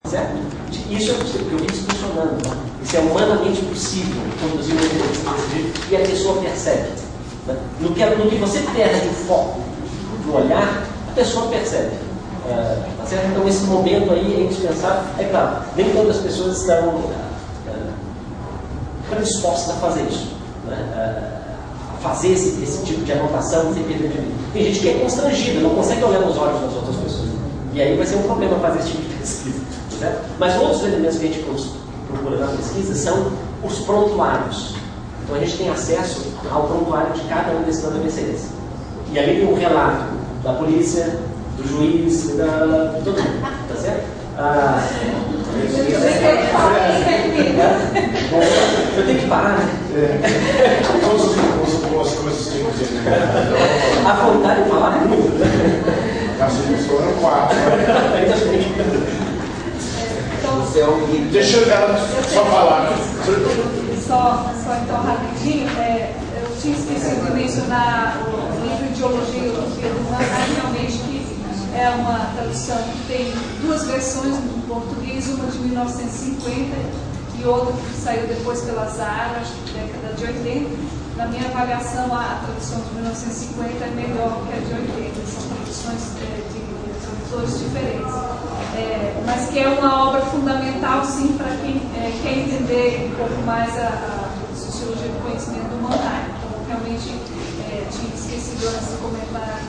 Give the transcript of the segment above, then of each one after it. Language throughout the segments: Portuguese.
Certo? Isso é possível, porque eu vi isso funcionando. Né? Isso é humanamente possível, conduzir uma entrevista e a pessoa percebe. Né? No que você perde o foco do olhar, a pessoa percebe. Tá certo? Então, esse momento aí é indispensável. É claro, nem todas as pessoas estão predispostas a fazer isso. Né? A fazer esse tipo de anotação sem perder de vista. Tem gente que é constrangida, não consegue olhar nos olhos das outras pessoas. E aí vai ser um problema fazer esse tipo de pesquisa. Certo? Mas outros elementos que a gente procura na pesquisa são os prontuários. Então a gente tem acesso ao prontuário de cada um desses ABCs. E ali tem um relato da polícia, do juiz, de todo mundo. Tá certo? Eu tenho que parar, né? Algumas coisas que a vontade de falar muito. Foram 4. Deixa eu só falar. Só então rapidinho, eu tinha esquecido de mencionar o livro Ideologia do Pedro Mann, realmente que é uma tradução que tem duas versões no português, uma de 1950 e outra que saiu depois pela Zara, acho que década de 80. Na minha avaliação, a tradução de 1950 é melhor que a de 80, são traduções de tradutores diferentes. Mas que é uma obra fundamental, sim, para quem quer entender um pouco mais a sociologia do conhecimento do Mannheim. Então, realmente, tinha esquecido antes de comentar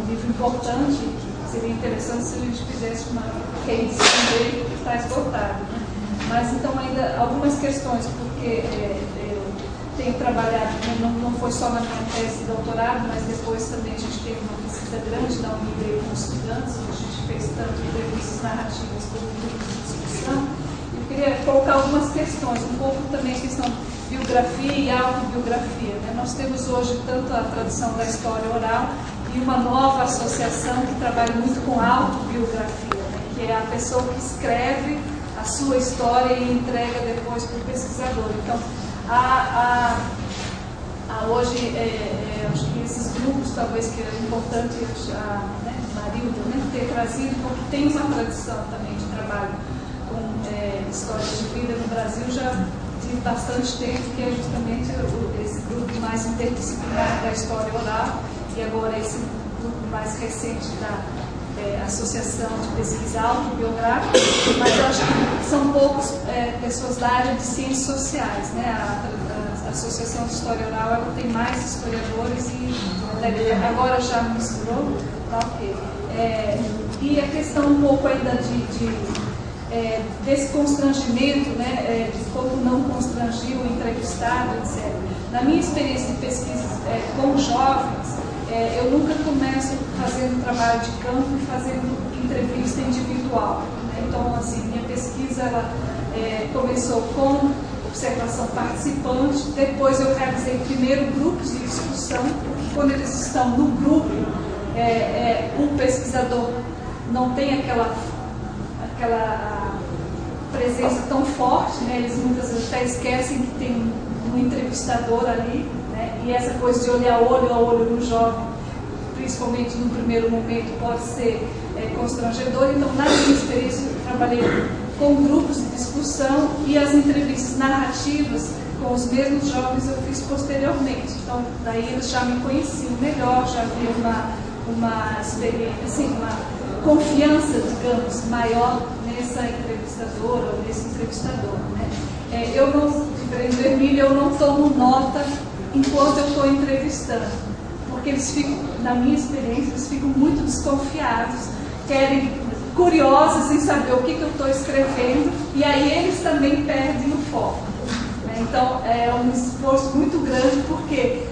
um livro importante, que seria interessante se a gente fizesse uma case dele, que está esgotado. Né? Mas, então, ainda algumas questões, porque eu tenho trabalhado, não foi só na minha tese de doutorado, mas depois também a gente teve uma pesquisa grande da UNB com estudantes, a gente fez tanto entrevistas narrativas como grupos de discussão. Eu queria colocar algumas questões, um pouco também a questão de biografia e autobiografia. Né? Nós temos hoje tanto a tradição da história oral e uma nova associação que trabalha muito com autobiografia, né? Que é a pessoa que escreve a sua história e entrega depois para o pesquisador. Então, hoje, acho que esses grupos, talvez que é importante Marilda, né, ter trazido, porque tem uma tradição também de trabalho com histórias de vida no Brasil já de bastante tempo, que é justamente esse grupo mais interdisciplinar da história oral e agora esse grupo mais recente da Associação de Pesquisa Autobiográfica, mas eu acho que são poucas pessoas da área de ciências sociais, né? A Associação de História Oral ela tem mais historiadores e agora já misturou, tá, ok. E a questão um pouco ainda desse constrangimento, né, de como não constrangir o entrevistado, etc. Na minha experiência de pesquisa com jovens, eu nunca começo fazendo trabalho de campo e fazendo entrevista individual. Né? Então, assim, minha pesquisa ela, começou com observação participante, depois eu realizei primeiro grupos de discussão, porque quando eles estão no grupo, o pesquisador não tem aquela presença tão forte, né? Eles muitas vezes até esquecem que tem um entrevistador ali, né? E essa coisa de olhar olho a olho no jovem, principalmente no primeiro momento, pode ser constrangedor. Então, na minha experiência, eu trabalhei com grupos de discussão e as entrevistas narrativas com os mesmos jovens eu fiz posteriormente. Então, daí eles já me conheciam melhor, já havia uma experiência, assim, uma confiança, digamos, maior nessa entrevistadora ou nesse entrevistador. Né? Eu não, diferente do Emílio, eu não tomo nota enquanto eu estou entrevistando, porque eles ficam, na minha experiência, eles ficam muito desconfiados, querem curiosos em saber o que eu estou escrevendo, e aí eles também perdem o foco. Né? Então, é um esforço muito grande, porque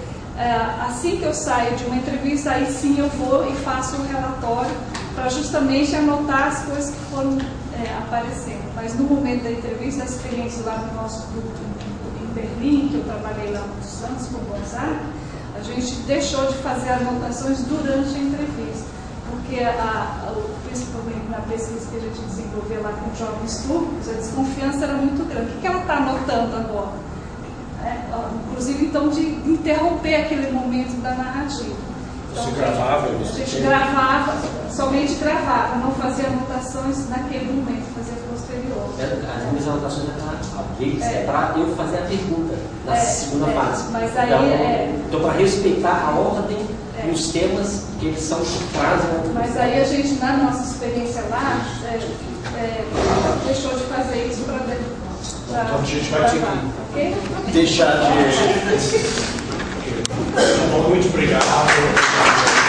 assim que eu saio de uma entrevista, aí sim eu vou e faço um relatório para justamente anotar as coisas que foram aparecendo. Mas no momento da entrevista, a experiência lá no nosso grupo em Berlim, que eu trabalhei lá muitos anos com o Gonzaga, a gente deixou de fazer anotações durante a entrevista, porque principalmente na pesquisa que a gente desenvolveu lá com jovens turcos, a desconfiança era muito grande. O que ela está anotando agora? Inclusive, então, de interromper aquele momento da narrativa. Então, você gravava? A gente gravava, somente gravava, não fazia anotações naquele momento, fazia posteriormente. as minhas anotações é para eu fazer a pergunta na segunda fase. Mas aí então, para respeitar a ordem e os temas que eles são que trazem. Mas aí a gente, na nossa experiência lá, deixou de fazer isso para então a gente vai ter que deixar de. Muito obrigado.